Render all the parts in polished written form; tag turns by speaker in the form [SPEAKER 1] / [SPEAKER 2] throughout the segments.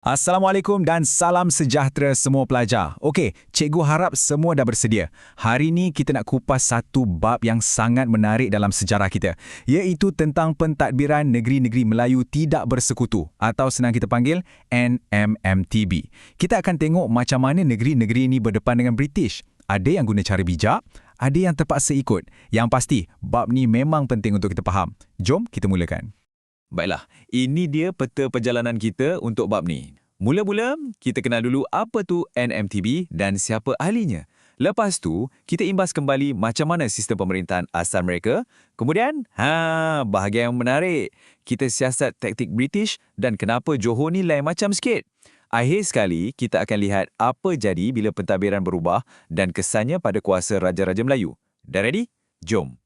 [SPEAKER 1] Assalamualaikum dan salam sejahtera semua pelajar. Okey, cikgu harap semua dah bersedia. Hari ini kita nak kupas satu bab yang sangat menarik dalam sejarah kita, iaitu tentang pentadbiran Negeri-Negeri Melayu Tidak Bersekutu atau senang kita panggil NMMTB. Kita akan tengok macam mana negeri-negeri ini berdepan dengan British. Ada yang guna cara bijak, ada yang terpaksa ikut. Yang pasti, bab ni memang penting untuk kita faham. Jom kita mulakan. Baiklah, ini dia peta perjalanan kita untuk bab ni. Mula-mula, kita kenal dulu apa tu NMTB dan siapa ahlinya. Lepas tu, kita imbas kembali macam mana sistem pemerintahan asal mereka. Kemudian, bahagian yang menarik. Kita siasat taktik British dan kenapa Johor ni lain macam sikit. Akhir sekali, kita akan lihat apa jadi bila pentadbiran berubah dan kesannya pada kuasa Raja-Raja Melayu. Dah ready? Jom!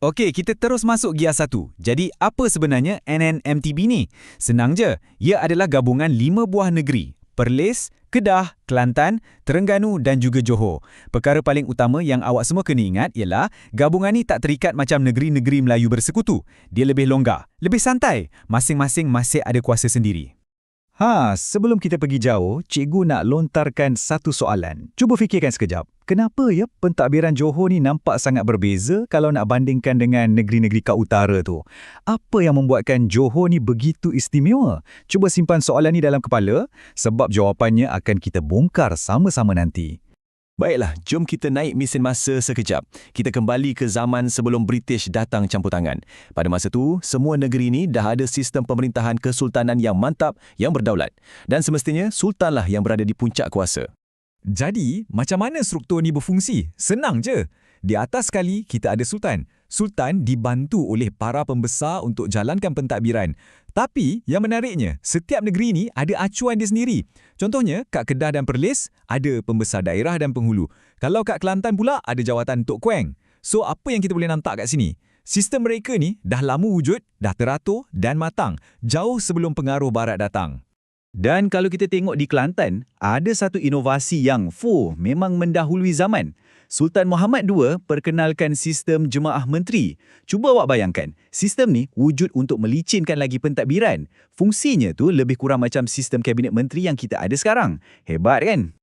[SPEAKER 1] Okey, kita terus masuk Gear 1. Jadi, apa sebenarnya NMMTB ni? Senang je. Ia adalah gabungan 5 buah negeri. Perlis, Kedah, Kelantan, Terengganu dan juga Johor. Perkara paling utama yang awak semua kena ingat ialah gabungan ni tak terikat macam negeri-negeri Melayu bersekutu. Dia lebih longgar, lebih santai. Masing-masing masih ada kuasa sendiri. Sebelum kita pergi jauh, cikgu nak lontarkan satu soalan. Cuba fikirkan sekejap. Kenapa ya pentadbiran Johor ni nampak sangat berbeza kalau nak bandingkan dengan negeri-negeri kat utara tu? Apa yang membuatkan Johor ni begitu istimewa? Cuba simpan soalan ni dalam kepala, sebab jawapannya akan kita bongkar sama-sama nanti. Baiklah, jom kita naik mesin masa sekejap. Kita kembali ke zaman sebelum British datang campur tangan. Pada masa tu, semua negeri ini dah ada sistem pemerintahan kesultanan yang mantap, yang berdaulat. Dan semestinya, sultanlah yang berada di puncak kuasa. Jadi, macam mana struktur ni berfungsi? Senang je. Di atas sekali, kita ada sultan. Sultan dibantu oleh para pembesar untuk jalankan pentadbiran. Tapi, yang menariknya, setiap negeri ni ada acuan dia sendiri. Contohnya, kat Kedah dan Perlis, ada pembesar daerah dan penghulu. Kalau kat Kelantan pula, ada jawatan Tok Kueng. So, apa yang kita boleh nampak kat sini? Sistem mereka ni dah lama wujud, dah teratur dan matang, jauh sebelum pengaruh barat datang. Dan kalau kita tengok di Kelantan, ada satu inovasi yang memang mendahului zaman. Sultan Muhammad II perkenalkan sistem jemaah menteri. Cuba awak bayangkan, sistem ni wujud untuk melicinkan lagi pentadbiran. Fungsinya tu lebih kurang macam sistem kabinet menteri yang kita ada sekarang. Hebat kan?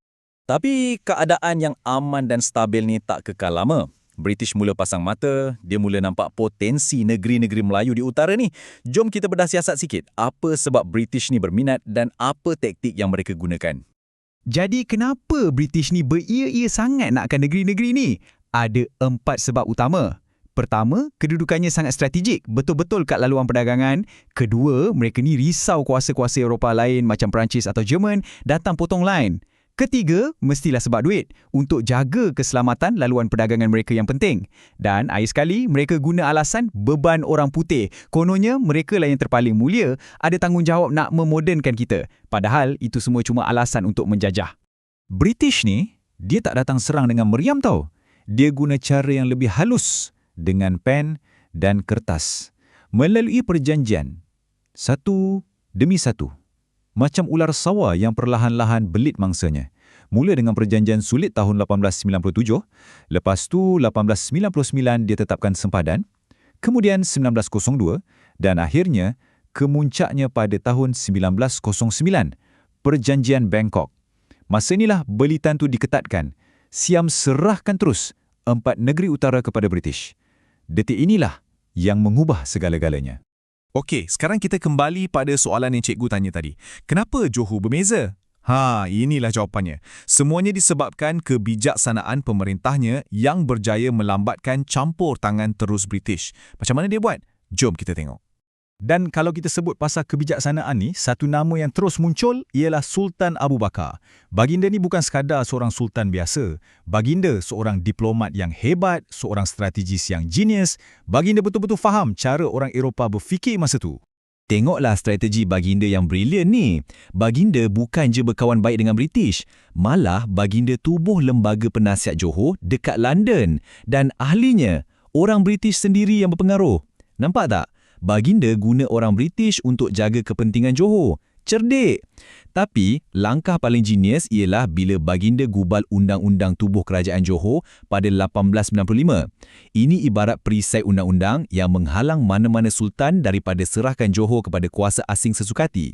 [SPEAKER 1] Tapi keadaan yang aman dan stabil ni tak kekal lama. British mula pasang mata, dia mula nampak potensi negeri-negeri Melayu di utara ni. Jom kita bedah siasat sikit. Apa sebab British ni berminat dan apa taktik yang mereka gunakan? Jadi kenapa British ni beria-ia sangat nakkan negeri-negeri ni? Ada 4 sebab utama. Pertama, kedudukannya sangat strategik, betul-betul kat laluan perdagangan. Kedua, mereka ni risau kuasa-kuasa Eropah lain macam Perancis atau Jerman datang potong line. Ketiga, mestilah sebab duit, untuk jaga keselamatan laluan perdagangan mereka yang penting. Dan akhir sekali, mereka guna alasan beban orang putih. Kononnya, mereka lah yang terpaling mulia, ada tanggungjawab nak memodernkan kita. Padahal, itu semua cuma alasan untuk menjajah. British ni, dia tak datang serang dengan meriam tau. Dia guna cara yang lebih halus, dengan pen dan kertas. Melalui perjanjian, satu demi satu. Macam ular sawar yang perlahan-lahan belit mangsanya. Mula dengan perjanjian sulit tahun 1897, lepas tu 1899 dia tetapkan sempadan, kemudian 1902 dan akhirnya kemuncaknya pada tahun 1909, perjanjian Bangkok. Masa inilah belitan tu diketatkan. Siam serahkan terus 4 negeri utara kepada British. Detik inilah yang mengubah segala-galanya. Okey, sekarang kita kembali pada soalan yang cikgu tanya tadi. Kenapa Johor berbeza? Inilah jawapannya. Semuanya disebabkan kebijaksanaan pemerintahnya yang berjaya melambatkan campur tangan terus British. Macam mana dia buat? Jom kita tengok. Dan kalau kita sebut pasal kebijaksanaan ni, satu nama yang terus muncul ialah Sultan Abu Bakar. Baginda ni bukan sekadar seorang sultan biasa. Baginda seorang diplomat yang hebat, seorang strategis yang genius. Baginda betul-betul faham cara orang Eropah berfikir masa tu. Tengoklah strategi baginda yang brilian ni. Baginda bukan je berkawan baik dengan British. Malah baginda tubuh lembaga penasihat Johor dekat London. Dan ahlinya, orang British sendiri yang berpengaruh. Nampak tak? Baginda guna orang British untuk jaga kepentingan Johor. Cerdik. Tapi, langkah paling genius ialah bila baginda gubal Undang-Undang Tubuh Kerajaan Johor pada 1895. Ini ibarat perisai undang-undang yang menghalang mana-mana sultan daripada serahkan Johor kepada kuasa asing sesukati.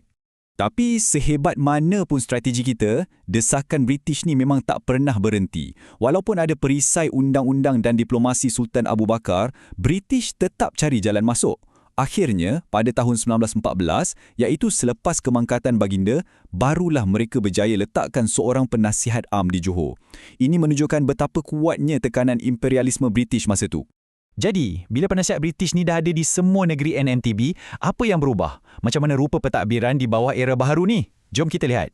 [SPEAKER 1] Tapi sehebat mana pun strategi kita, desakan British ni memang tak pernah berhenti. Walaupun ada perisai undang-undang dan diplomasi Sultan Abu Bakar, British tetap cari jalan masuk. Akhirnya, pada tahun 1914, iaitu selepas kemangkatan baginda, barulah mereka berjaya letakkan seorang penasihat am di Johor. Ini menunjukkan betapa kuatnya tekanan imperialisme British masa tu.
[SPEAKER 2] Jadi, bila penasihat British ni dah ada di semua negeri NMTB, apa yang berubah? Macam mana rupa pentadbiran di bawah era baharu ni? Jom kita lihat.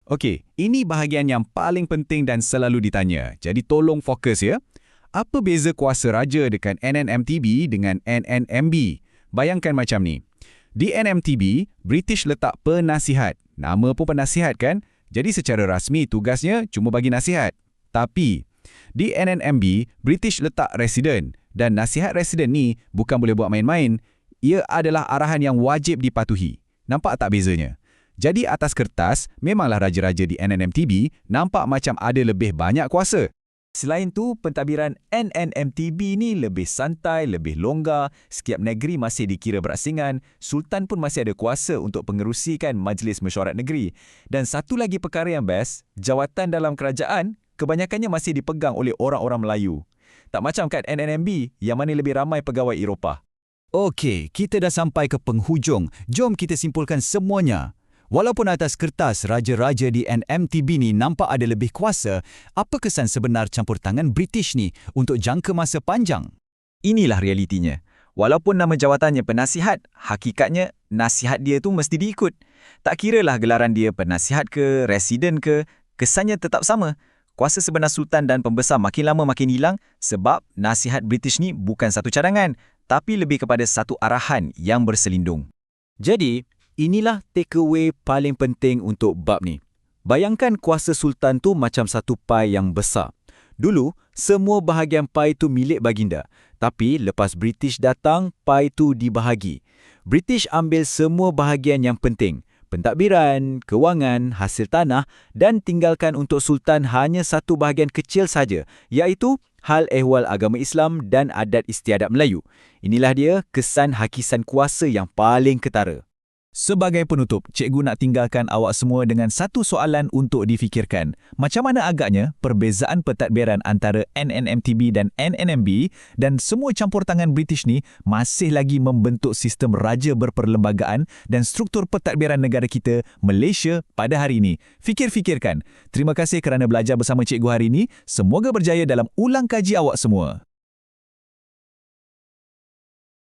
[SPEAKER 1] Okey, ini bahagian yang paling penting dan selalu ditanya. Jadi tolong fokus ya. Apa beza kuasa raja dekat NNMTB dengan NNMB? Bayangkan macam ni. Di NMTB, British letak penasihat. Nama pun penasihat kan? Jadi secara rasmi tugasnya cuma bagi nasihat. Tapi di NNMB, British letak residen. Dan nasihat residen ni bukan boleh buat main-main. Ia adalah arahan yang wajib dipatuhi. Nampak tak bezanya? Jadi atas kertas, memanglah raja-raja di NNMTB nampak macam ada lebih banyak kuasa.
[SPEAKER 2] Selain tu, pentadbiran NNMTB ni lebih santai, lebih longgar, setiap negeri masih dikira berasingan, Sultan pun masih ada kuasa untuk pengerusikan Majlis Mesyuarat Negeri. Dan satu lagi perkara yang best, jawatan dalam kerajaan kebanyakannya masih dipegang oleh orang-orang Melayu. Tak macam kat NNMB yang mana lebih ramai pegawai Eropah.
[SPEAKER 1] Okey, kita dah sampai ke penghujung. Jom kita simpulkan semuanya. Walaupun atas kertas raja-raja di NMTB ni nampak ada lebih kuasa, apa kesan sebenar campur tangan British ni untuk jangka masa panjang?
[SPEAKER 2] Inilah realitinya. Walaupun nama jawatannya penasihat, hakikatnya nasihat dia tu mesti diikut. Tak kiralah gelaran dia penasihat ke, residen ke, kesannya tetap sama. Kuasa sebenar Sultan dan pembesar makin lama makin hilang sebab nasihat British ni bukan satu cadangan, tapi lebih kepada satu arahan yang berselindung.
[SPEAKER 1] Jadi, inilah takeaway paling penting untuk bab ni. Bayangkan kuasa Sultan tu macam satu pai yang besar. Dulu, semua bahagian pai tu milik baginda. Tapi lepas British datang, pai tu dibahagi. British ambil semua bahagian yang penting. Pentadbiran, kewangan, hasil tanah dan tinggalkan untuk Sultan hanya satu bahagian kecil saja, iaitu hal ehwal agama Islam dan adat istiadat Melayu. Inilah dia kesan hakisan kuasa yang paling ketara. Sebagai penutup, cikgu nak tinggalkan awak semua dengan satu soalan untuk difikirkan. Macam mana agaknya perbezaan pentadbiran antara NNMTB dan NNMB dan semua campur tangan British ni masih lagi membentuk sistem raja berperlembagaan dan struktur pentadbiran negara kita, Malaysia, pada hari ini. Fikir-fikirkan. Terima kasih kerana belajar bersama cikgu hari ini. Semoga berjaya dalam ulang kaji awak semua.